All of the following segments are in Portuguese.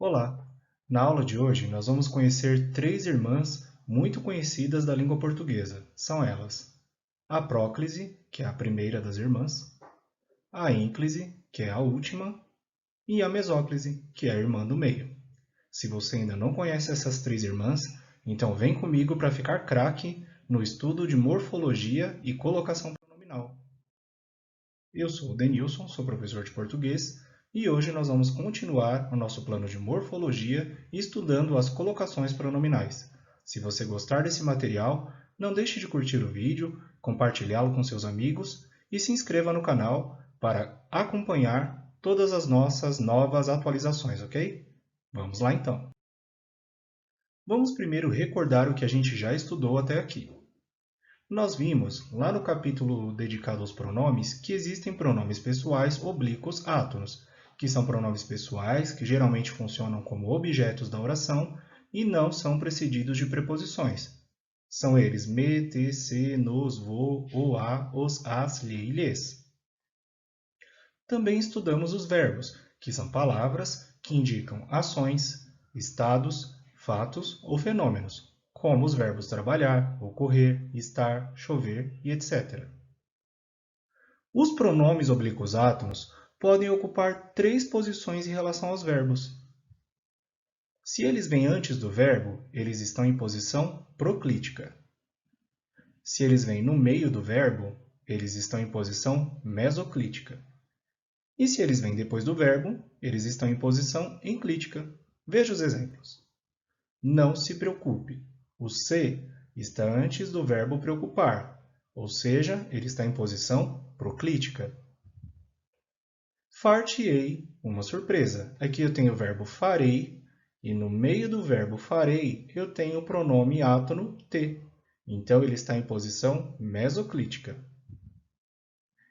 Olá! Na aula de hoje, nós vamos conhecer três irmãs muito conhecidas da língua portuguesa. São elas: a próclise, que é a primeira das irmãs, a ínclise, que é a última, e a mesóclise, que é a irmã do meio. Se você ainda não conhece essas três irmãs, então vem comigo para ficar craque no estudo de morfologia e colocação pronominal. Eu sou o Denilson, sou professor de português, e hoje nós vamos continuar o nosso plano de morfologia estudando as colocações pronominais. Se você gostar desse material, não deixe de curtir o vídeo, compartilhá-lo com seus amigos e se inscreva no canal para acompanhar todas as nossas novas atualizações, ok? Vamos lá então! Vamos primeiro recordar o que a gente já estudou até aqui. Nós vimos, lá no capítulo dedicado aos pronomes, que existem pronomes pessoais oblíquos átonos, que são pronomes pessoais que geralmente funcionam como objetos da oração e não são precedidos de preposições. São eles me, te, se, nos, vo, o, a, os, as, lhe e lhes. Também estudamos os verbos, que são palavras que indicam ações, estados, fatos ou fenômenos, como os verbos trabalhar, ocorrer, estar, chover e etc. Os pronomes oblíquos átonos podem ocupar três posições em relação aos verbos. Se eles vêm antes do verbo, eles estão em posição proclítica. Se eles vêm no meio do verbo, eles estão em posição mesoclítica. E se eles vêm depois do verbo, eles estão em posição enclítica. Veja os exemplos. Não se preocupe. O se está antes do verbo preocupar, ou seja, ele está em posição proclítica. Far-te-ei uma surpresa. Aqui eu tenho o verbo farei, e no meio do verbo farei eu tenho o pronome átono te. Então, ele está em posição mesoclítica.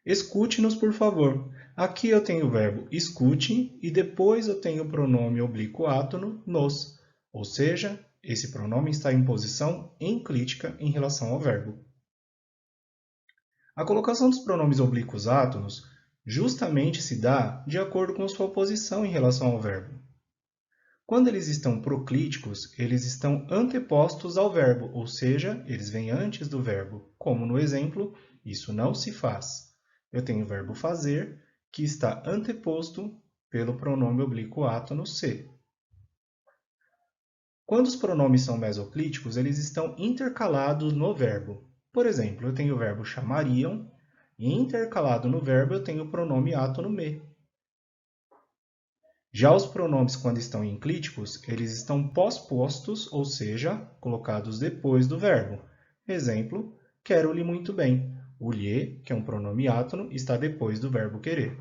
Escute-nos, por favor. Aqui eu tenho o verbo escute e depois eu tenho o pronome oblíquo átono nos, ou seja, esse pronome está em posição enclítica em relação ao verbo. A colocação dos pronomes oblíquos átonos justamente se dá de acordo com sua posição em relação ao verbo. Quando eles estão proclíticos, eles estão antepostos ao verbo, ou seja, eles vêm antes do verbo, como no exemplo, isso não se faz. Eu tenho o verbo fazer, que está anteposto pelo pronome oblíquo átono se. Quando os pronomes são mesoclíticos, eles estão intercalados no verbo. Por exemplo, eu tenho o verbo chamariam, e intercalado no verbo eu tenho o pronome átono me. Já os pronomes, quando estão enclíticos, eles estão pós-postos, ou seja, colocados depois do verbo. Exemplo, quero-lhe muito bem. O lhe, que é um pronome átono, está depois do verbo querer.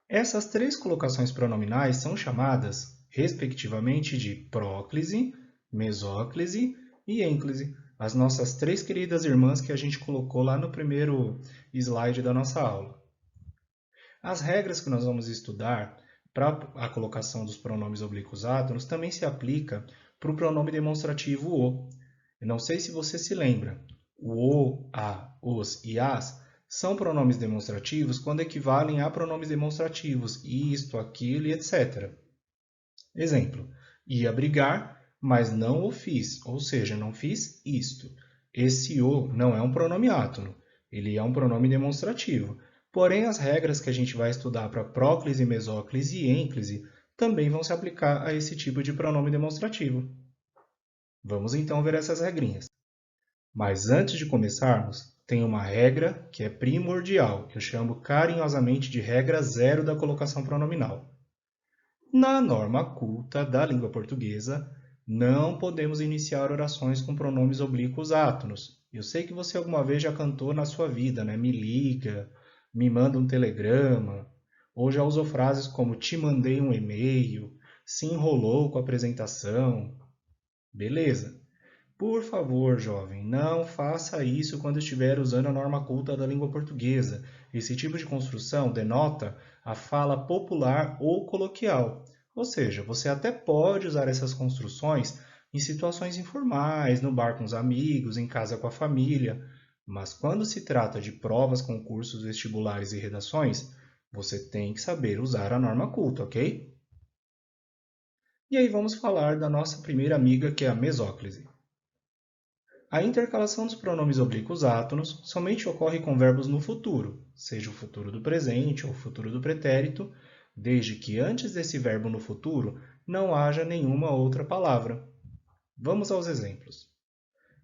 Essas três colocações pronominais são chamadas, respectivamente, de próclise, mesóclise e ênclise, as nossas três queridas irmãs que a gente colocou lá no primeiro slide da nossa aula. As regras que nós vamos estudar para a colocação dos pronomes oblíquos átonos também se aplica para o pronome demonstrativo o. Eu não sei se você se lembra, o, a, os e as são pronomes demonstrativos quando equivalem a pronomes demonstrativos, isto, aquilo e etc. Exemplo, ia brigar, mas não o fiz, ou seja, não fiz isto. Esse o não é um pronome átono, ele é um pronome demonstrativo. Porém, as regras que a gente vai estudar para próclise, mesóclise e ênclise também vão se aplicar a esse tipo de pronome demonstrativo. Vamos então ver essas regrinhas. Mas antes de começarmos, tem uma regra que é primordial, que eu chamo carinhosamente de regra zero da colocação pronominal. Na norma culta da língua portuguesa, não podemos iniciar orações com pronomes oblíquos átonos. Eu sei que você alguma vez já cantou na sua vida, né? Me liga, me manda um telegrama, ou já usou frases como te mandei um e-mail, se enrolou com a apresentação. Beleza. Por favor, jovem, não faça isso quando estiver usando a norma culta da língua portuguesa. Esse tipo de construção denota a fala popular ou coloquial. Ou seja, você até pode usar essas construções em situações informais, no bar com os amigos, em casa com a família, mas quando se trata de provas, concursos, vestibulares e redações, você tem que saber usar a norma culta, ok? E aí vamos falar da nossa primeira amiga, que é a mesóclise. A intercalação dos pronomes oblíquos átonos somente ocorre com verbos no futuro, seja o futuro do presente ou o futuro do pretérito, desde que antes desse verbo no futuro não haja nenhuma outra palavra. Vamos aos exemplos.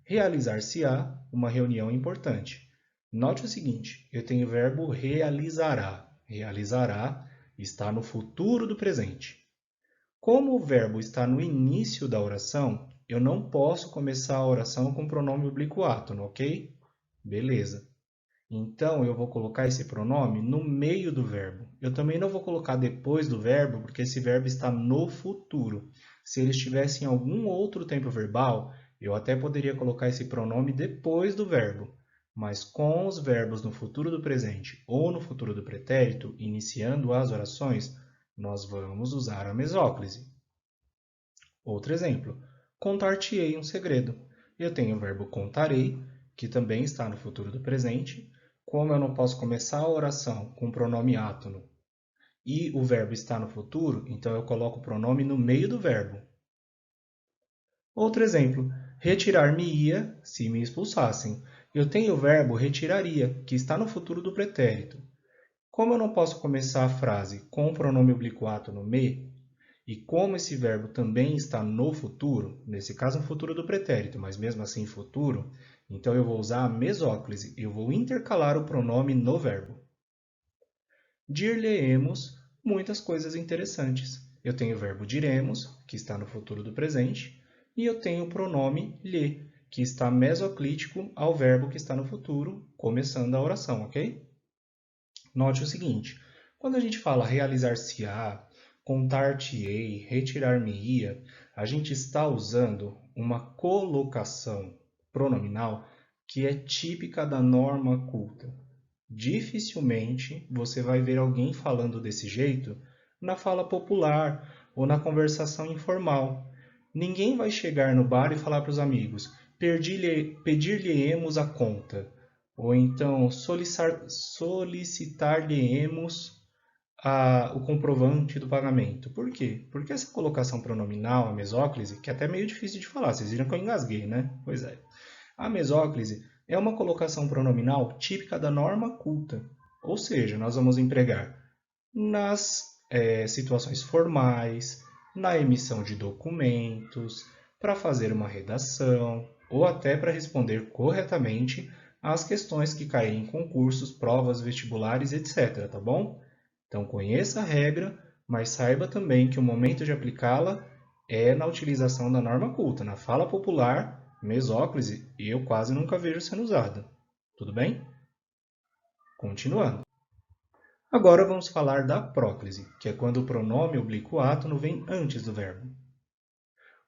Realizar-se-á uma reunião importante. Note o seguinte, eu tenho o verbo realizará. Realizará está no futuro do presente. Como o verbo está no início da oração, eu não posso começar a oração com o pronome oblíquo átono, ok? Beleza. Então, eu vou colocar esse pronome no meio do verbo. Eu também não vou colocar depois do verbo, porque esse verbo está no futuro. Se ele estivesse em algum outro tempo verbal, eu até poderia colocar esse pronome depois do verbo. Mas com os verbos no futuro do presente ou no futuro do pretérito, iniciando as orações, nós vamos usar a mesóclise. Outro exemplo, contar-te-ei um segredo. Eu tenho o verbo contarei, que também está no futuro do presente. Como eu não posso começar a oração com o pronome átono e o verbo está no futuro, então eu coloco o pronome no meio do verbo. Outro exemplo, retirar-me-ia se me expulsassem. Eu tenho o verbo retiraria, que está no futuro do pretérito. Como eu não posso começar a frase com o pronome oblíquo átono me, e como esse verbo também está no futuro, nesse caso no futuro do pretérito, mas mesmo assim futuro, então eu vou usar a mesóclise, eu vou intercalar o pronome no verbo. Dir-lhe-emos muitas coisas interessantes. Eu tenho o verbo diremos, que está no futuro do presente, e eu tenho o pronome lhe, que está mesoclítico ao verbo que está no futuro, começando a oração, ok? Note o seguinte, quando a gente fala realizar-se-á, contar-te-ei, retirar-me-ia, a gente está usando uma colocação pronominal que é típica da norma culta. Dificilmente você vai ver alguém falando desse jeito na fala popular ou na conversação informal. Ninguém vai chegar no bar e falar para os amigos: pedir-lhe-emos a conta, ou então solicitar-lhe-emos o comprovante do pagamento. Por quê? Porque essa colocação pronominal, a mesóclise, que é até meio difícil de falar, vocês viram que eu engasguei, né? Pois é. A mesóclise é uma colocação pronominal típica da norma culta, ou seja, nós vamos empregar nas situações formais, na emissão de documentos, para fazer uma redação ou até para responder corretamente às questões que caem em concursos, provas, vestibulares, etc. Tá bom? Então conheça a regra, mas saiba também que o momento de aplicá-la é na utilização da norma culta. Na fala popular, mesóclise, eu quase nunca vejo sendo usada. Tudo bem? Continuando. Agora vamos falar da próclise, que é quando o pronome oblíquo átono vem antes do verbo.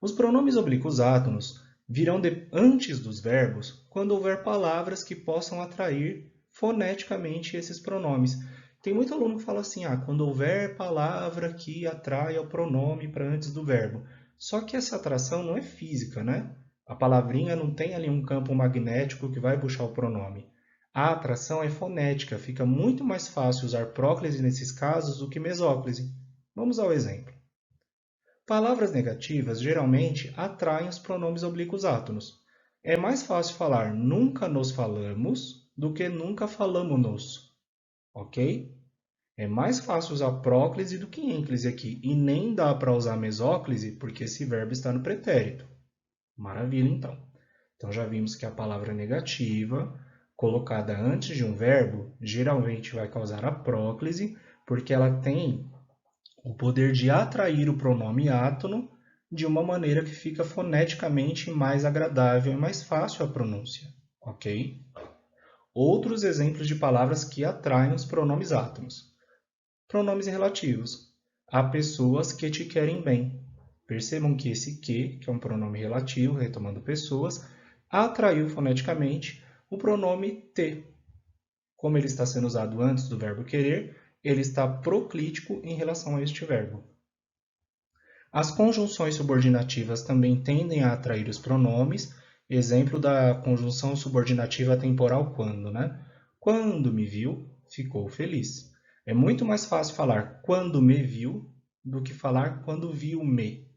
Os pronomes oblíquos átonos virão antes dos verbos quando houver palavras que possam atrair foneticamente esses pronomes. Tem muito aluno que fala assim, quando houver palavra que atrai o pronome para antes do verbo. Só que essa atração não é física, né? A palavrinha não tem ali um campo magnético que vai puxar o pronome. A atração é fonética, fica muito mais fácil usar próclise nesses casos do que mesóclise. Vamos ao exemplo. Palavras negativas geralmente atraem os pronomes oblíquos átonos. É mais fácil falar nunca nos falamos do que nunca falamo-nos, ok? É mais fácil usar próclise do que ênclise aqui, e nem dá para usar mesóclise porque esse verbo está no pretérito. Maravilha, então. Então já vimos que a palavra negativa, colocada antes de um verbo, geralmente vai causar a próclise, porque ela tem o poder de atrair o pronome átono de uma maneira que fica foneticamente mais agradável e mais fácil a pronúncia, ok? Outros exemplos de palavras que atraem os pronomes átonos. Pronomes relativos. Há pessoas que te querem bem. Percebam que esse que é um pronome relativo, retomando pessoas, atraiu foneticamente o pronome te. Como ele está sendo usado antes do verbo querer, ele está proclítico em relação a este verbo. As conjunções subordinativas também tendem a atrair os pronomes. Exemplo da conjunção subordinativa temporal quando, né? Quando me viu, ficou feliz. É muito mais fácil falar quando me viu do que falar quando viu-me.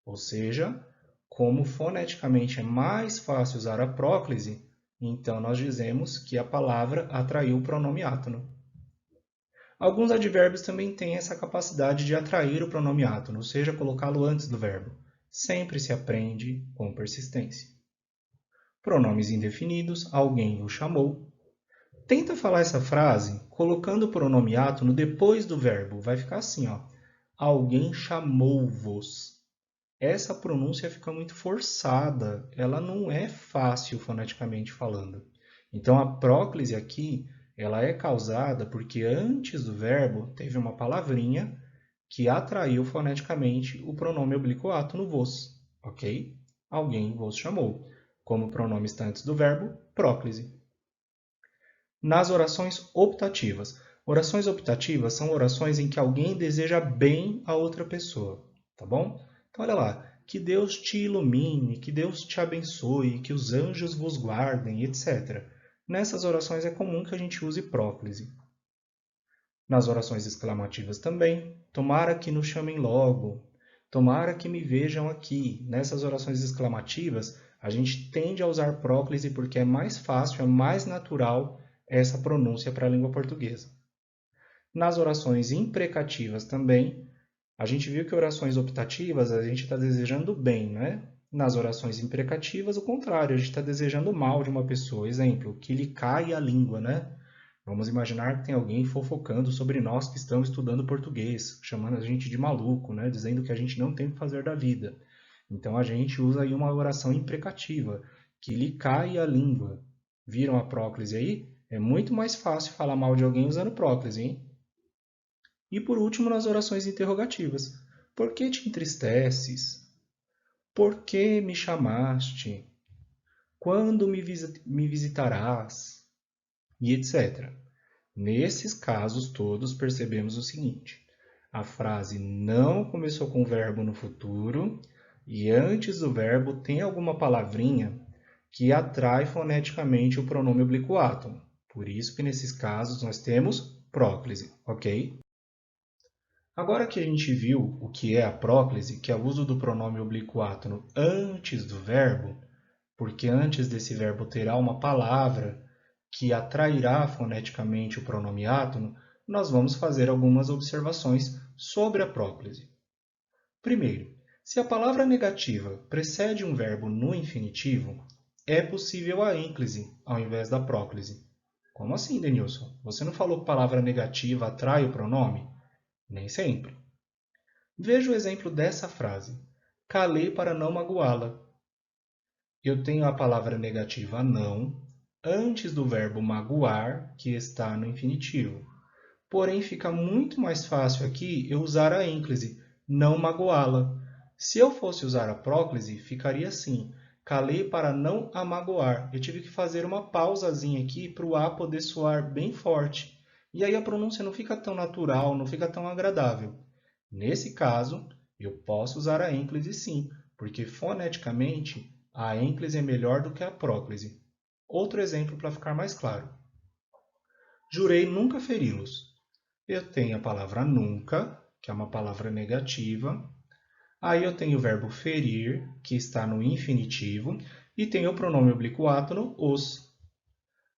Ou seja, como foneticamente é mais fácil usar a próclise, então nós dizemos que a palavra atraiu o pronome átono. Alguns advérbios também têm essa capacidade de atrair o pronome átono, ou seja, colocá-lo antes do verbo. Sempre se aprende com persistência. Pronomes indefinidos, alguém o chamou. Tenta falar essa frase colocando o pronome átono depois do verbo. Vai ficar assim, ó. Alguém chamou-vos. Essa pronúncia fica muito forçada. Ela não é fácil foneticamente falando. Então, a próclise aqui, ela é causada porque antes do verbo teve uma palavrinha que atraiu foneticamente o pronome oblíquo átono vos, ok? Alguém vos chamou. Como o pronome está antes do verbo, próclise. Nas orações optativas. Orações optativas são orações em que alguém deseja bem a outra pessoa, tá bom? Então, olha lá. Que Deus te ilumine, que Deus te abençoe, que os anjos vos guardem, etc. Nessas orações é comum que a gente use próclise. Nas orações exclamativas também. Tomara que nos chamem logo. Tomara que me vejam aqui. Nessas orações exclamativas, a gente tende a usar próclise porque é mais fácil, é mais natural essa pronúncia para a língua portuguesa. Nas orações imprecativas também, a gente viu que orações optativas a gente está desejando bem, né? Nas orações imprecativas, o contrário, a gente está desejando mal de uma pessoa. Exemplo, que lhe caia a língua, né? Vamos imaginar que tem alguém fofocando sobre nós que estamos estudando português, chamando a gente de maluco, né? Dizendo que a gente não tem o que fazer da vida. Então a gente usa aí uma oração imprecativa, que lhe caia a língua. Viram a próclise aí? É muito mais fácil falar mal de alguém usando próclise, hein? E por último, nas orações interrogativas. Por que te entristeces? Por que me chamaste? Quando me visitarás? E etc. Nesses casos todos, percebemos o seguinte. A frase não começou com o verbo no futuro e antes do verbo tem alguma palavrinha que atrai foneticamente o pronome oblíquo átono. Por isso que nesses casos nós temos próclise, ok? Agora que a gente viu o que é a próclise, que é o uso do pronome oblíquo átono antes do verbo, porque antes desse verbo terá uma palavra que atrairá foneticamente o pronome átono, nós vamos fazer algumas observações sobre a próclise. Primeiro, se a palavra negativa precede um verbo no infinitivo, é possível a ênclise ao invés da próclise. Como assim, Denilson? Você não falou que palavra negativa atrai o pronome? Nem sempre. Veja o exemplo dessa frase. Calei para não magoá-la. Eu tenho a palavra negativa não antes do verbo magoar, que está no infinitivo. Porém, fica muito mais fácil aqui eu usar a ênclise, não magoá-la. Se eu fosse usar a próclise, ficaria assim. Calei para não a magoar. Eu tive que fazer uma pausazinha aqui para o A poder soar bem forte. E aí a pronúncia não fica tão natural, não fica tão agradável. Nesse caso, eu posso usar a ênclise sim, porque foneticamente a ênclise é melhor do que a próclise. Outro exemplo para ficar mais claro. Jurei nunca feri-los. Eu tenho a palavra nunca, que é uma palavra negativa. Aí eu tenho o verbo ferir, que está no infinitivo, e tenho o pronome oblíquo átono, os.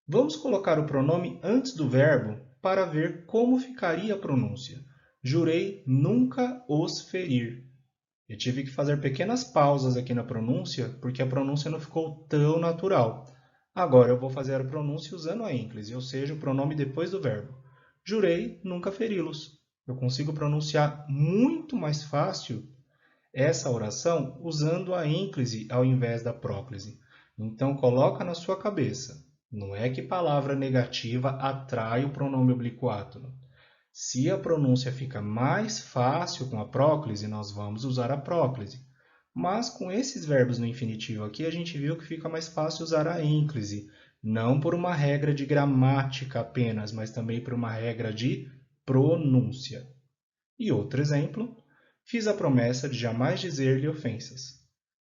Vamos colocar o pronome antes do verbo para ver como ficaria a pronúncia. Jurei nunca os ferir. Eu tive que fazer pequenas pausas aqui na pronúncia, porque a pronúncia não ficou tão natural. Agora eu vou fazer a pronúncia usando a ênclise, ou seja, o pronome depois do verbo. Jurei nunca feri-los. Eu consigo pronunciar muito mais fácil essa oração usando a ênclise ao invés da próclise. Então, coloca na sua cabeça. Não é que palavra negativa atrai o pronome oblíquo átono. Se a pronúncia fica mais fácil com a próclise, nós vamos usar a próclise. Mas com esses verbos no infinitivo aqui, a gente viu que fica mais fácil usar a ênclise. Não por uma regra de gramática apenas, mas também por uma regra de pronúncia. E outro exemplo, fiz a promessa de jamais dizer-lhe ofensas.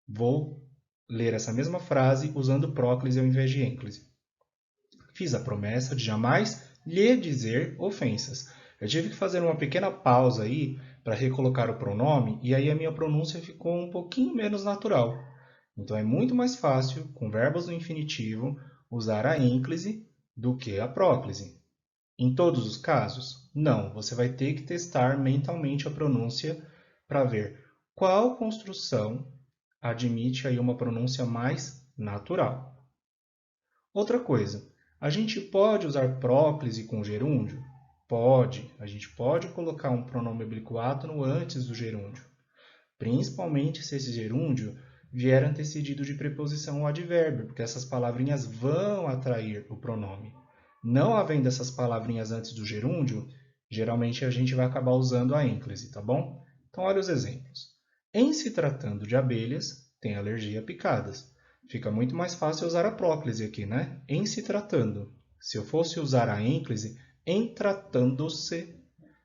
Vou ler essa mesma frase usando próclise ao invés de ênclise. Fiz a promessa de jamais lhe dizer ofensas. Eu tive que fazer uma pequena pausa aí para recolocar o pronome e aí a minha pronúncia ficou um pouquinho menos natural. Então é muito mais fácil, com verbos no infinitivo, usar a ênclise do que a próclise. Em todos os casos? Não, você vai ter que testar mentalmente a pronúncia para ver qual construção admite aí uma pronúncia mais natural. Outra coisa, a gente pode usar próclise com gerúndio? Pode, a gente pode colocar um pronome oblíquo átono antes do gerúndio, principalmente se esse gerúndio vier antecedido de preposição ou advérbio, porque essas palavrinhas vão atrair o pronome. Não havendo essas palavrinhas antes do gerúndio, geralmente a gente vai acabar usando a ênclise, tá bom? Então, olha os exemplos. Em se tratando de abelhas, tem alergia a picadas. Fica muito mais fácil usar a próclise aqui, né? Em se tratando. Se eu fosse usar a ênclise, em tratando-se,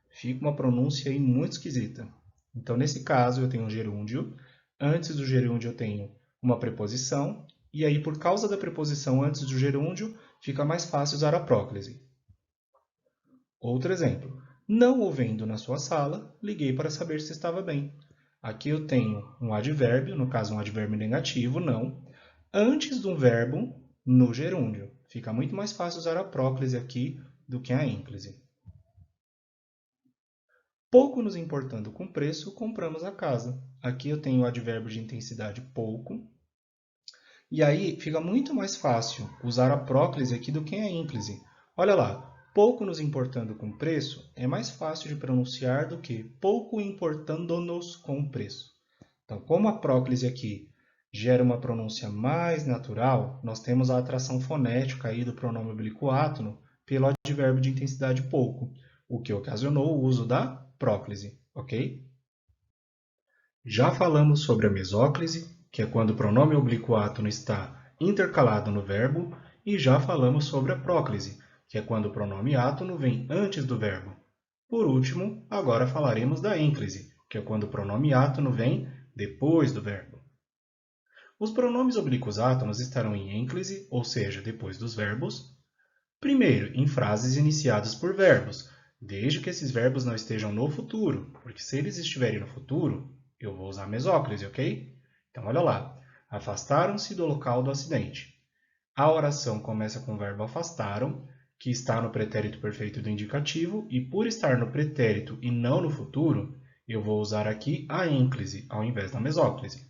fica uma pronúncia aí muito esquisita. Então, nesse caso, eu tenho um gerúndio. Antes do gerúndio, eu tenho uma preposição. E aí, por causa da preposição antes do gerúndio, fica mais fácil usar a próclise. Outro exemplo. Não o vendo na sua sala, liguei para saber se estava bem. Aqui eu tenho um advérbio, no caso um advérbio negativo, não, antes de um verbo no gerúndio. Fica muito mais fácil usar a próclise aqui do que a ênclise. Pouco nos importando com preço, compramos a casa. Aqui eu tenho o advérbio de intensidade pouco. E aí fica muito mais fácil usar a próclise aqui do que a ênclise. Olha lá, pouco nos importando com preço é mais fácil de pronunciar do que pouco importando-nos com preço. Então, como a próclise aqui gera uma pronúncia mais natural, nós temos a atração fonética aí do pronome oblíquo átono pelo advérbio de intensidade pouco, o que ocasionou o uso da próclise, ok? Já falamos sobre a mesóclise, que é quando o pronome oblíquo átono está intercalado no verbo, e já falamos sobre a próclise, que é quando o pronome átono vem antes do verbo. Por último, agora falaremos da ênclise, que é quando o pronome átono vem depois do verbo. Os pronomes oblíquos átonos estarão em ênclise, ou seja, depois dos verbos. Primeiro, em frases iniciadas por verbos, desde que esses verbos não estejam no futuro, porque se eles estiverem no futuro, eu vou usar mesóclise, ok? Então, olha lá. Afastaram-se do local do acidente. A oração começa com o verbo afastaram, que está no pretérito perfeito do indicativo, e por estar no pretérito e não no futuro, eu vou usar aqui a ênclise ao invés da mesóclise.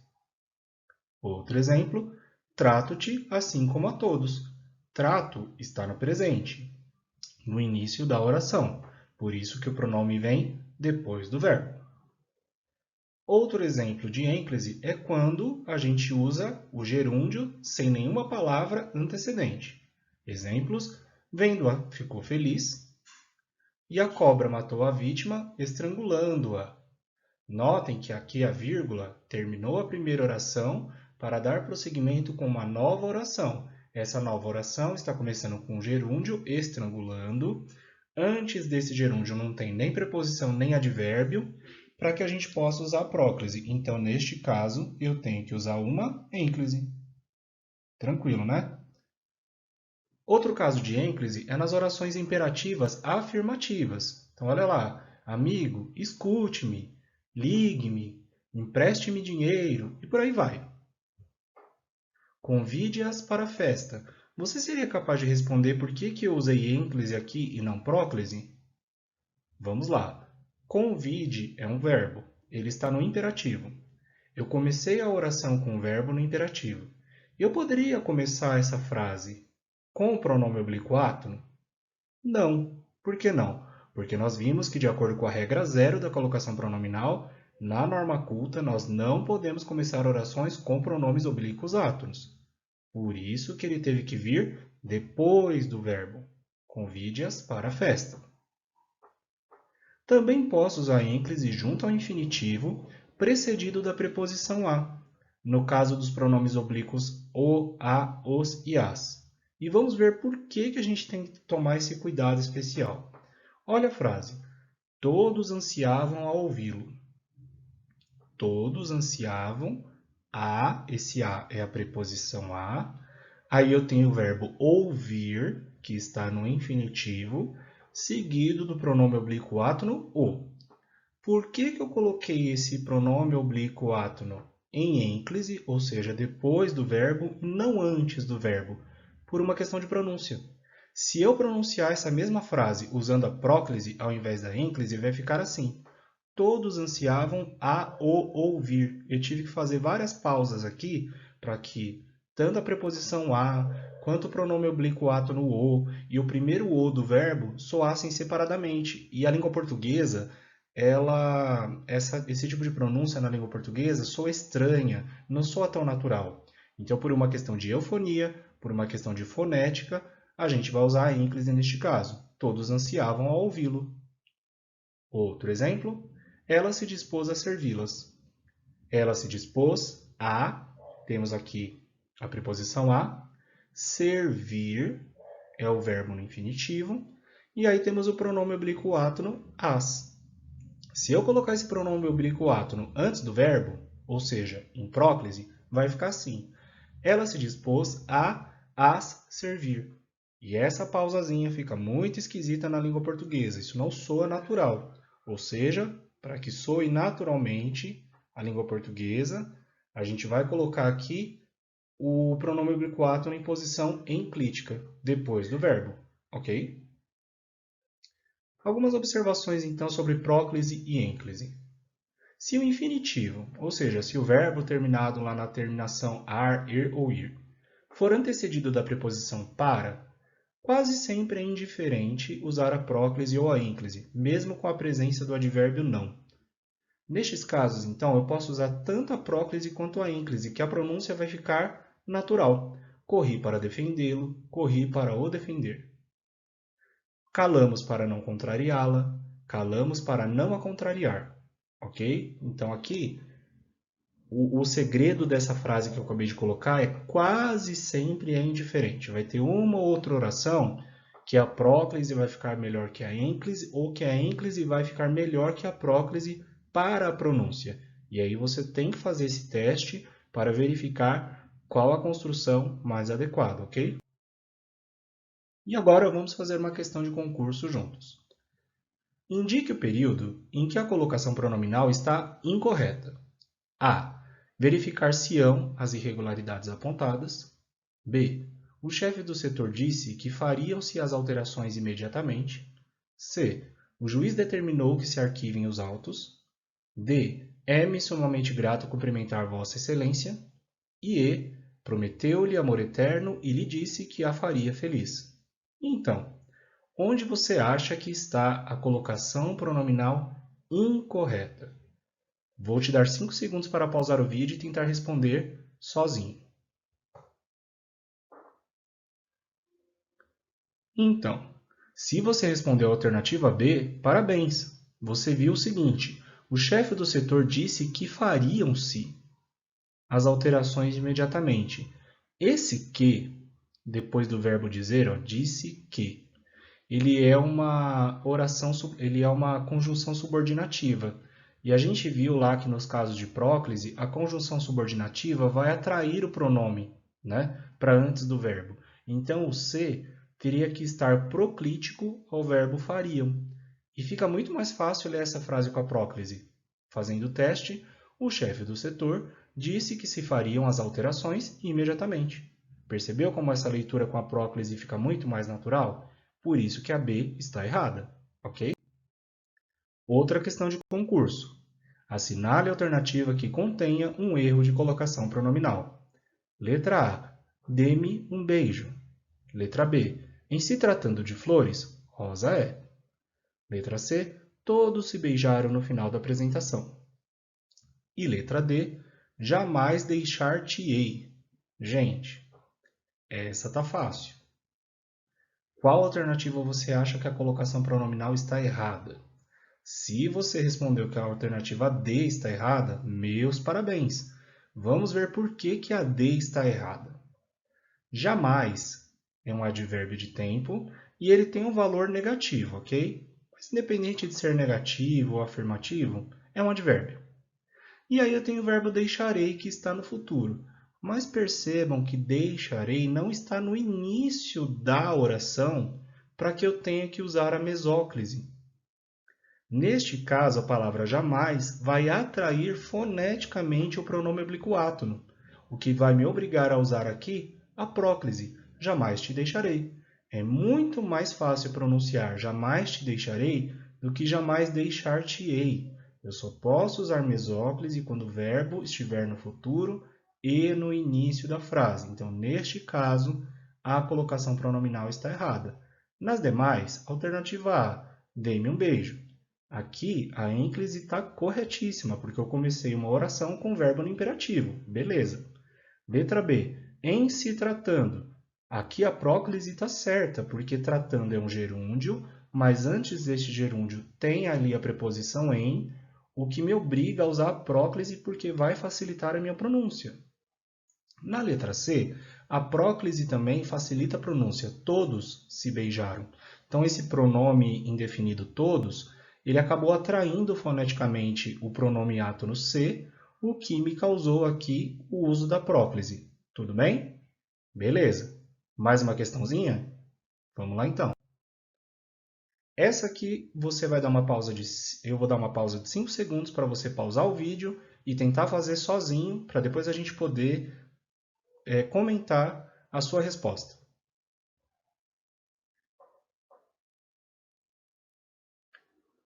Outro exemplo, trato-te assim como a todos. Trato está no presente, no início da oração, por isso que o pronome vem depois do verbo. Outro exemplo de ênclise é quando a gente usa o gerúndio sem nenhuma palavra antecedente. Exemplos, vendo-a ficou feliz e a cobra matou a vítima estrangulando-a. Notem que aqui a vírgula terminou a primeira oração para dar prosseguimento com uma nova oração. Essa nova oração está começando com o gerúndio estrangulando. Antes desse gerúndio não tem nem preposição nem advérbio para que a gente possa usar a próclise. Então, neste caso, eu tenho que usar uma ênclise. Tranquilo, né? Outro caso de ênclise é nas orações imperativas afirmativas. Então, olha lá. Amigo, escute-me. Ligue-me, empreste-me dinheiro e por aí vai. Convide-as para a festa. Você seria capaz de responder por que eu usei ênclise aqui e não próclise? Vamos lá. Convide é um verbo. Ele está no imperativo. Eu comecei a oração com o verbo no imperativo. Eu poderia começar essa frase com o pronome oblíquo átono? Não. Por que não? Porque nós vimos que, de acordo com a regra 0 da colocação pronominal, na norma culta nós não podemos começar orações com pronomes oblíquos átonos. Por isso que ele teve que vir depois do verbo. Convide-as para a festa. Também posso usar ênclise junto ao infinitivo, precedido da preposição a, no caso dos pronomes oblíquos o, a, os e as. E vamos ver por que a gente tem que tomar esse cuidado especial. Olha a frase. Todos ansiavam a ouvi-lo. Todos ansiavam a, esse a é a preposição a. Aí eu tenho o verbo ouvir, que está no infinitivo, seguido do pronome oblíquo átono o. Por que que eu coloquei esse pronome oblíquo átono em ênclise, ou seja, depois do verbo, não antes do verbo? Por uma questão de pronúncia. Se eu pronunciar essa mesma frase usando a próclise ao invés da ênclise, vai ficar assim. Todos ansiavam a o ouvir. Eu tive que fazer várias pausas aqui para que tanto a preposição a quanto o pronome oblíquo átono o e o primeiro o do verbo soassem separadamente. E a língua portuguesa, esse tipo de pronúncia na língua portuguesa soa estranha, não soa tão natural. Então, por uma questão de eufonia, por uma questão de fonética, a gente vai usar a ênclise neste caso. Todos ansiavam a ouvi-lo. Outro exemplo, ela se dispôs a servi-las. Ela se dispôs a, temos aqui a preposição a, servir é o verbo no infinitivo, e aí temos o pronome oblíquo átono as. Se eu colocar esse pronome oblíquo átono antes do verbo, ou seja, em próclise, vai ficar assim. Ela se dispôs a as servir. E essa pausazinha fica muito esquisita na língua portuguesa. Isso não soa natural. Ou seja, para que soe naturalmente a língua portuguesa, a gente vai colocar aqui o pronome oblíquo átono em posição enclítica, depois do verbo, ok? Algumas observações, então, sobre próclise e ênclise. Se o infinitivo, ou seja, se o verbo terminado lá na terminação ar, ir ou ir, for antecedido da preposição para, quase sempre é indiferente usar a próclise ou a ênclise, mesmo com a presença do advérbio não. Nestes casos, então, eu posso usar tanto a próclise quanto a ênclise, que a pronúncia vai ficar natural. Corri para defendê-lo, corri para o defender. Calamos para não contrariá-la, calamos para não a contrariar. Ok? Então, aqui, o segredo dessa frase que eu acabei de colocar é quase sempre é indiferente. Vai ter uma ou outra oração que a próclise vai ficar melhor que a ênclise, ou que a ênclise vai ficar melhor que a próclise para a pronúncia. E aí você tem que fazer esse teste para verificar qual a construção mais adequada, ok? E agora vamos fazer uma questão de concurso juntos. Indique o período em que a colocação pronominal está incorreta. A. Verificar-se-ão as irregularidades apontadas. B. O chefe do setor disse que fariam-se as alterações imediatamente. C. O juiz determinou que se arquivem os autos. D. É-me sumamente grato cumprimentar Vossa Excelência. E E. Prometeu-lhe amor eterno e lhe disse que a faria feliz. Então, onde você acha que está a colocação pronominal incorreta? Vou te dar 5 segundos para pausar o vídeo e tentar responder sozinho. Então, se você respondeu a alternativa B, parabéns! Você viu o seguinte: o chefe do setor disse que fariam-se as alterações imediatamente. Esse que, depois do verbo dizer, ó, disse que, ele é uma oração, ele é uma conjunção subordinativa. E a gente viu lá que nos casos de próclise, a conjunção subordinativa vai atrair o pronome, né, para antes do verbo. Então, o se teria que estar proclítico ao verbo fariam. E fica muito mais fácil ler essa frase com a próclise. Fazendo o teste, o chefe do setor disse que se fariam as alterações imediatamente. Percebeu como essa leitura com a próclise fica muito mais natural? Por isso que a B está errada, ok? Outra questão de concurso. Assinale a alternativa que contenha um erro de colocação pronominal. Letra A. Dê-me um beijo. Letra B. Em se tratando de flores, rosa é. Letra C. Todos se beijaram no final da apresentação. E letra D. Jamais deixar-te-ei. Gente, essa tá fácil. Qual alternativa você acha que a colocação pronominal está errada? Se você respondeu que a alternativa D está errada, meus parabéns. Vamos ver por que a D está errada. Jamais é um advérbio de tempo e ele tem um valor negativo, ok? Mas independente de ser negativo ou afirmativo, é um advérbio. E aí eu tenho o verbo deixarei que está no futuro. Mas percebam que deixarei não está no início da oração para que eu tenha que usar a mesóclise. Neste caso, a palavra jamais vai atrair foneticamente o pronome oblíquo átono, o que vai me obrigar a usar aqui a próclise, jamais te deixarei. É muito mais fácil pronunciar jamais te deixarei do que jamais deixar-te-ei. Eu só posso usar mesóclise quando o verbo estiver no futuro e no início da frase. Então, neste caso, a colocação pronominal está errada. Nas demais, alternativa A, dê-me um beijo. Aqui, a ênclise está corretíssima, porque eu comecei uma oração com o verbo no imperativo. Beleza. Letra B, em se tratando. Aqui a próclise está certa, porque tratando é um gerúndio, mas antes deste gerúndio tem ali a preposição em, o que me obriga a usar a próclise porque vai facilitar a minha pronúncia. Na letra C, a próclise também facilita a pronúncia. Todos se beijaram. Então, esse pronome indefinido todos, ele acabou atraindo foneticamente o pronome átono C, o que me causou aqui o uso da próclise. Tudo bem? Beleza. Mais uma questãozinha? Vamos lá então. Essa aqui você vai dar uma pausa eu vou dar uma pausa de 5 segundos para você pausar o vídeo e tentar fazer sozinho, para depois a gente poder comentar a sua resposta.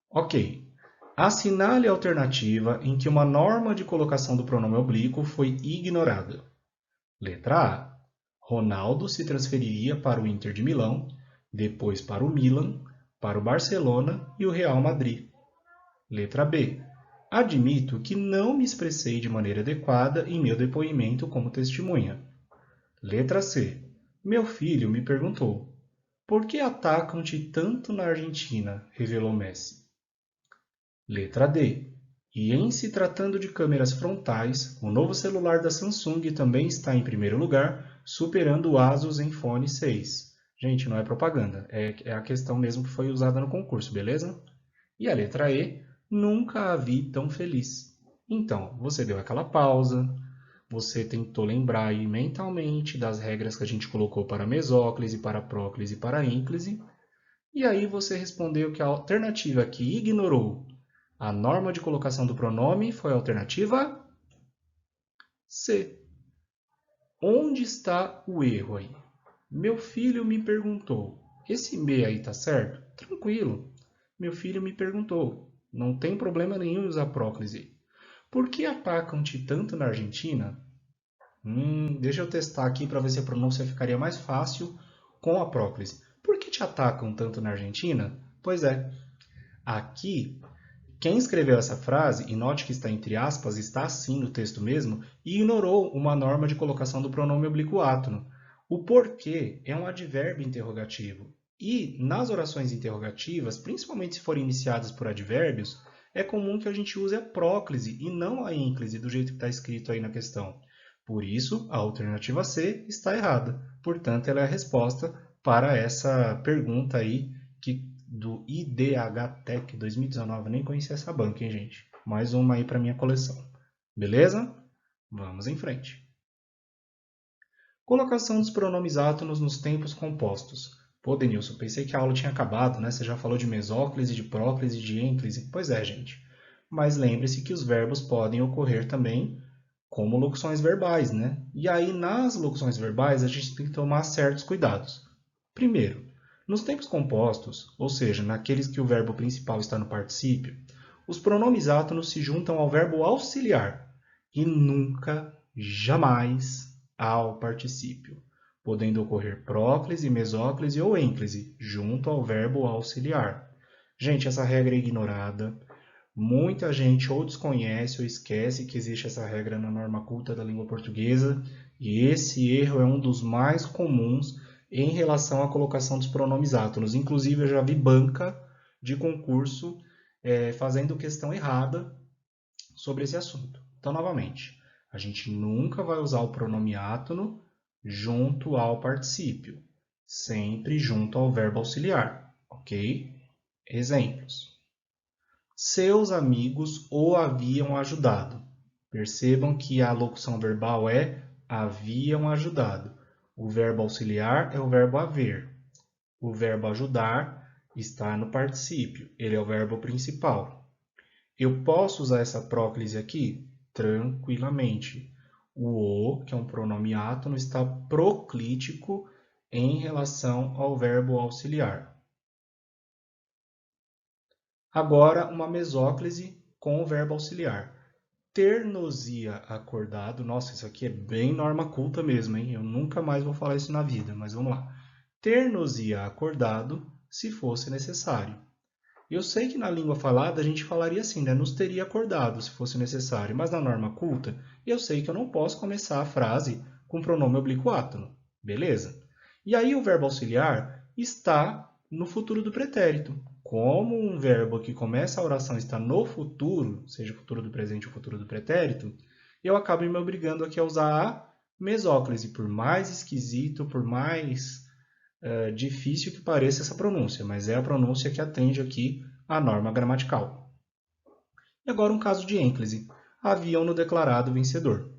Ok. Assinale a alternativa em que uma norma de colocação do pronome oblíquo foi ignorada. Letra A. Ronaldo se transferiria para o Inter de Milão, depois para o Milan, para o Barcelona e o Real Madrid. Letra B. Admito que não me expressei de maneira adequada em meu depoimento como testemunha. Letra C. Meu filho me perguntou: por que atacam-te tanto na Argentina? Revelou Messi. Letra D. E em se tratando de câmeras frontais, o novo celular da Samsung também está em primeiro lugar, superando o Asus Zenfone 6. Gente, não é propaganda, é a questão mesmo que foi usada no concurso, beleza? E a letra E. Nunca a vi tão feliz. Então, você deu aquela pausa, você tentou lembrar aí mentalmente das regras que a gente colocou para mesóclise, para próclise e para ênclise, e aí você respondeu que a alternativa que ignorou a norma de colocação do pronome foi a alternativa C. Onde está o erro aí? Meu filho me perguntou. Esse me aí tá certo? Tranquilo. Meu filho me perguntou. Não tem problema nenhum em usar próclise. Por que atacam-te tanto na Argentina? Deixa eu testar aqui para ver se a pronúncia ficaria mais fácil com a próclise. Por que te atacam tanto na Argentina? Pois é, aqui quem escreveu essa frase, e note que está entre aspas, está assim no texto mesmo, e ignorou uma norma de colocação do pronome oblíquo átono. O porquê é um advérbio interrogativo. E nas orações interrogativas, principalmente se forem iniciadas por advérbios, é comum que a gente use a próclise e não a ênclise, do jeito que está escrito aí na questão. Por isso, a alternativa C está errada. Portanto, ela é a resposta para essa pergunta aí que do IDH-Tech 2019. Eu nem conhecia essa banca, hein, gente? Mais uma aí para minha coleção. Beleza? Vamos em frente. Colocação dos pronomes átonos nos tempos compostos. Pô, Denilson, pensei que a aula tinha acabado, né? Você já falou de mesóclise, de próclise, de ênclise. Pois é, gente. Mas lembre-se que os verbos podem ocorrer também como locuções verbais, né? E aí, nas locuções verbais, a gente tem que tomar certos cuidados. Primeiro, nos tempos compostos, ou seja, naqueles que o verbo principal está no particípio, os pronomes átonos se juntam ao verbo auxiliar e nunca, jamais, ao particípio, podendo ocorrer próclise, mesóclise ou ênclise junto ao verbo auxiliar. Gente, essa regra é ignorada. Muita gente ou desconhece ou esquece que existe essa regra na norma culta da língua portuguesa, e esse erro é um dos mais comuns em relação à colocação dos pronomes átonos. Inclusive, eu já vi banca de concurso fazendo questão errada sobre esse assunto. Então, novamente, a gente nunca vai usar o pronome átono junto ao particípio, sempre junto ao verbo auxiliar, ok? Exemplos. Seus amigos o haviam ajudado. Percebam que a locução verbal é haviam ajudado. O verbo auxiliar é o verbo haver. O verbo ajudar está no particípio, ele é o verbo principal. Eu posso usar essa próclise aqui? Tranquilamente. O, que é um pronome átono, está proclítico em relação ao verbo auxiliar. Agora, uma mesóclise com o verbo auxiliar. Ter-nos-ia acordado. Nossa, isso aqui é bem norma culta mesmo, hein? Eu nunca mais vou falar isso na vida, mas vamos lá. Ter-nos-ia acordado se fosse necessário. Eu sei que na língua falada a gente falaria assim, né? Nos teria acordado se fosse necessário, mas na norma culta eu sei que eu não posso começar a frase com pronome oblíquo átono, beleza? E aí o verbo auxiliar está no futuro do pretérito. Como um verbo que começa a oração está no futuro, seja o futuro do presente ou o futuro do pretérito, eu acabo me obrigando aqui a usar a mesóclise, por mais esquisito, por mais difícil que pareça essa pronúncia, mas é a pronúncia que atende aqui à norma gramatical. E agora um caso de ênclise. Haviam-no declarado vencedor.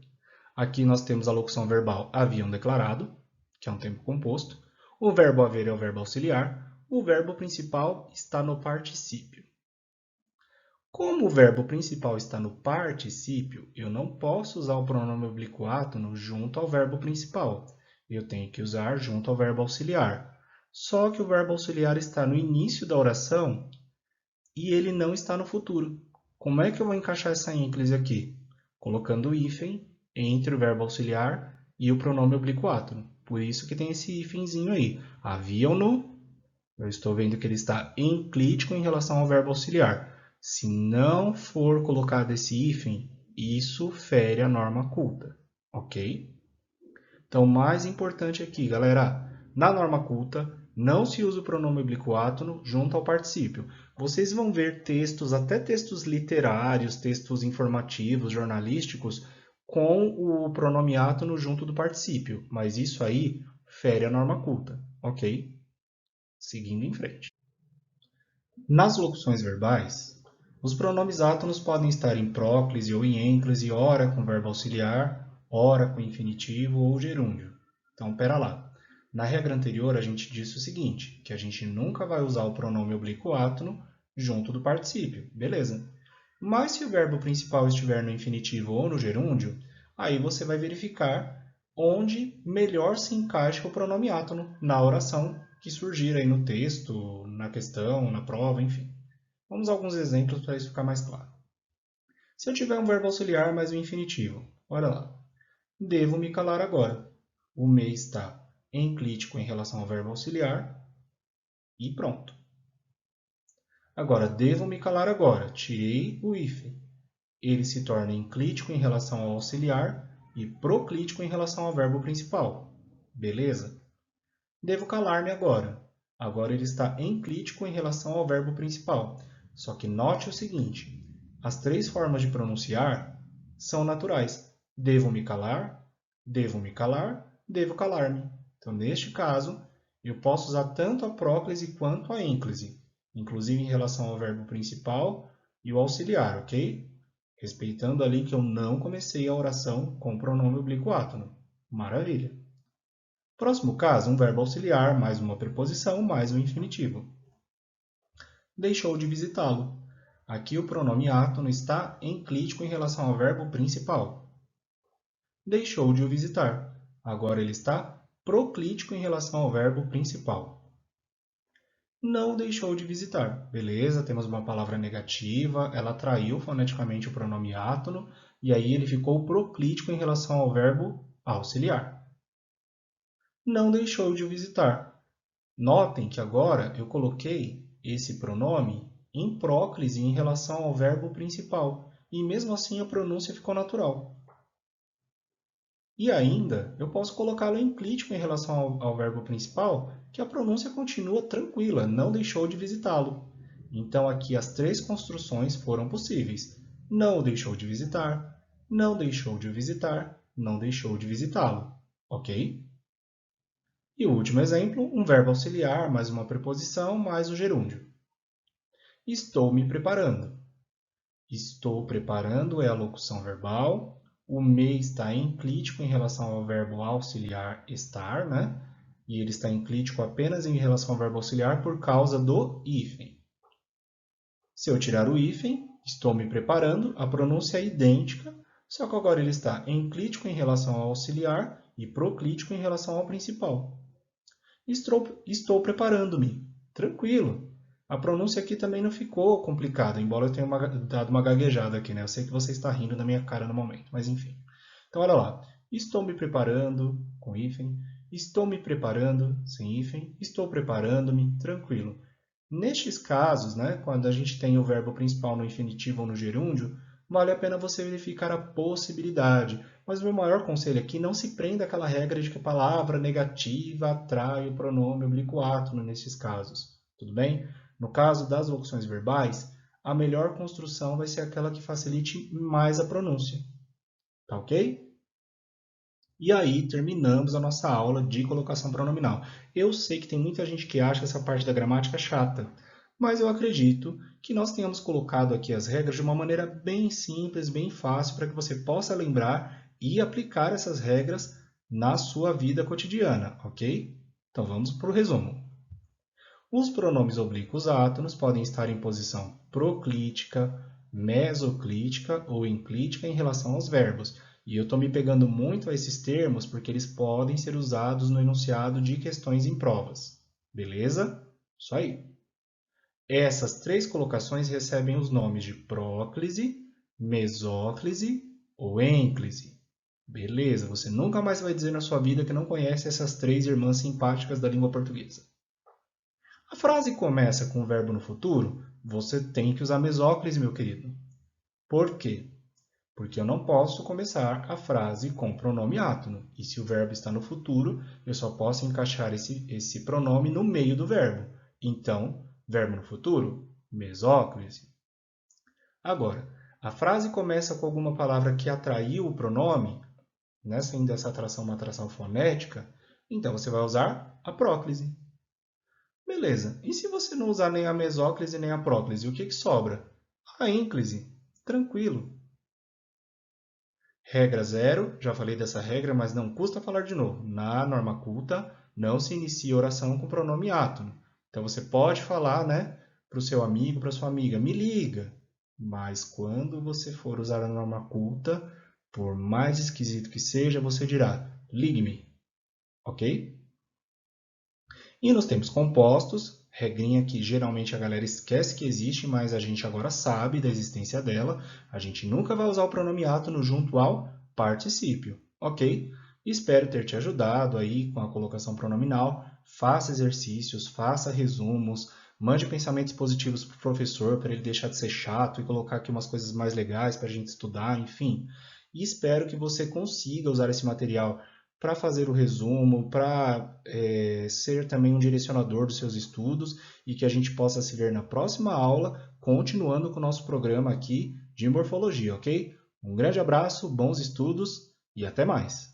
Aqui nós temos a locução verbal haviam declarado, que é um tempo composto. O verbo haver é o verbo auxiliar. O verbo principal está no particípio. Como o verbo principal está no particípio, eu não posso usar o pronome oblíquo átono junto ao verbo principal. Eu tenho que usar junto ao verbo auxiliar. Só que o verbo auxiliar está no início da oração e ele não está no futuro. Como é que eu vou encaixar essa ênclise aqui? Colocando o hífen entre o verbo auxiliar e o pronome oblíquo átono. Por isso que tem esse hífenzinho aí. Haviam-no, eu estou vendo que ele está enclítico em relação ao verbo auxiliar. Se não for colocado esse hífen, isso fere a norma culta, ok? Então, o mais importante aqui, galera, na norma culta, não se usa o pronome oblíquo átono junto ao particípio. Vocês vão ver textos, até textos literários, textos informativos, jornalísticos, com o pronome átono junto do particípio, mas isso aí fere a norma culta, ok? Seguindo em frente. Nas locuções verbais, os pronomes átonos podem estar em próclise ou em ênclise, ora com verbo auxiliar, ora com infinitivo ou gerúndio. Então, pera lá. Na regra anterior, a gente disse o seguinte, que a gente nunca vai usar o pronome oblíquo átono junto do particípio, beleza? Mas se o verbo principal estiver no infinitivo ou no gerúndio, aí você vai verificar onde melhor se encaixa o pronome átono na oração que surgir aí no texto, na questão, na prova, enfim. Vamos a alguns exemplos para isso ficar mais claro. Se eu tiver um verbo auxiliar mais um infinitivo, olha lá. Devo me calar agora. O me está enclítico em relação ao verbo auxiliar e pronto. Agora, devo me calar agora. Tirei o hífen. Ele se torna enclítico em relação ao auxiliar e proclítico em relação ao verbo principal. Beleza? Devo calar-me agora. Agora ele está enclítico em relação ao verbo principal. Só que note o seguinte, as três formas de pronunciar são naturais. Devo me calar, devo calar-me. Então, neste caso, eu posso usar tanto a próclise quanto a ênclise, inclusive em relação ao verbo principal e o auxiliar, ok? Respeitando ali que eu não comecei a oração com o pronome oblíquo átono. Maravilha! Próximo caso, um verbo auxiliar, mais uma preposição, mais um infinitivo. Deixou de visitá-lo. Aqui o pronome átono está enclítico em relação ao verbo principal. Deixou de o visitar. Agora ele está proclítico em relação ao verbo principal. Não deixou de visitar. Beleza, temos uma palavra negativa, ela traiu foneticamente o pronome átono, e aí ele ficou proclítico em relação ao verbo auxiliar. Não deixou de o visitar. Notem que agora eu coloquei esse pronome em próclise em relação ao verbo principal, e mesmo assim a pronúncia ficou natural. E ainda, eu posso colocá-lo enclítico em relação ao verbo principal, que a pronúncia continua tranquila, não deixou de visitá-lo. Então, aqui as três construções foram possíveis. Não o deixou de visitar, não deixou de o visitar, não deixou de visitá-lo. Ok? E o último exemplo, um verbo auxiliar, mais uma preposição, mais o gerúndio. Estou me preparando. Estou preparando é a locução verbal. O me está enclítico em relação ao verbo auxiliar estar, né? e ele está enclítico apenas em relação ao verbo auxiliar por causa do hífen. Se eu tirar o hífen, estou me preparando, a pronúncia é idêntica, só que agora ele está enclítico em relação ao auxiliar e proclítico em relação ao principal. Estou preparando-me. Tranquilo. A pronúncia aqui também não ficou complicada, embora eu tenha dado uma gaguejada aqui, né? Eu sei que você está rindo da minha cara no momento, mas enfim. Então, olha lá. Estou me preparando, com hífen. Estou me preparando, sem hífen. Estou preparando-me, tranquilo. Nestes casos, né, quando a gente tem o verbo principal no infinitivo ou no gerúndio, vale a pena você verificar a possibilidade. Mas o meu maior conselho aqui, não se prenda àquela regra de que a palavra negativa atrai o pronome oblíquo átono nesses casos. Tudo bem? No caso das locuções verbais, a melhor construção vai ser aquela que facilite mais a pronúncia. Tá ok? E aí terminamos a nossa aula de colocação pronominal. Eu sei que tem muita gente que acha essa parte da gramática chata, mas eu acredito que nós tenhamos colocado aqui as regras de uma maneira bem simples, bem fácil, para que você possa lembrar e aplicar essas regras na sua vida cotidiana, ok? Então vamos para o resumo. Os pronomes oblíquos átonos podem estar em posição proclítica, mesoclítica ou enclítica em relação aos verbos. E eu estou me pegando muito a esses termos porque eles podem ser usados no enunciado de questões em provas. Beleza? Isso aí. Essas três colocações recebem os nomes de próclise, mesóclise ou ênclise. Beleza, você nunca mais vai dizer na sua vida que não conhece essas três irmãs simpáticas da língua portuguesa. A frase começa com o verbo no futuro, você tem que usar mesóclise, meu querido. Por quê? Porque eu não posso começar a frase com pronome átono. E se o verbo está no futuro, eu só posso encaixar esse pronome no meio do verbo. Então, verbo no futuro, mesóclise. Agora, a frase começa com alguma palavra que atraiu o pronome, né, sendo essa atração uma atração fonética, então você vai usar a próclise. Beleza, e se você não usar nem a mesóclise nem a próclise, o que sobra? A ênclise. Tranquilo. Regra 0, já falei dessa regra, mas não custa falar de novo. Na norma culta, não se inicia oração com pronome átono. Então você pode falar, né, para o seu amigo, para a sua amiga, me liga. Mas quando você for usar a norma culta, por mais esquisito que seja, você dirá, ligue-me. Ok? E nos tempos compostos, regrinha que geralmente a galera esquece que existe, mas a gente agora sabe da existência dela, a gente nunca vai usar o pronome átono junto ao particípio, ok? Espero ter te ajudado aí com a colocação pronominal. Faça exercícios, faça resumos, mande pensamentos positivos para o professor para ele deixar de ser chato e colocar aqui umas coisas mais legais para a gente estudar, enfim. E espero que você consiga usar esse material para fazer o resumo, para ser também um direcionador dos seus estudos e que a gente possa se ver na próxima aula, continuando com o nosso programa aqui de morfologia, ok? Um grande abraço, bons estudos e até mais!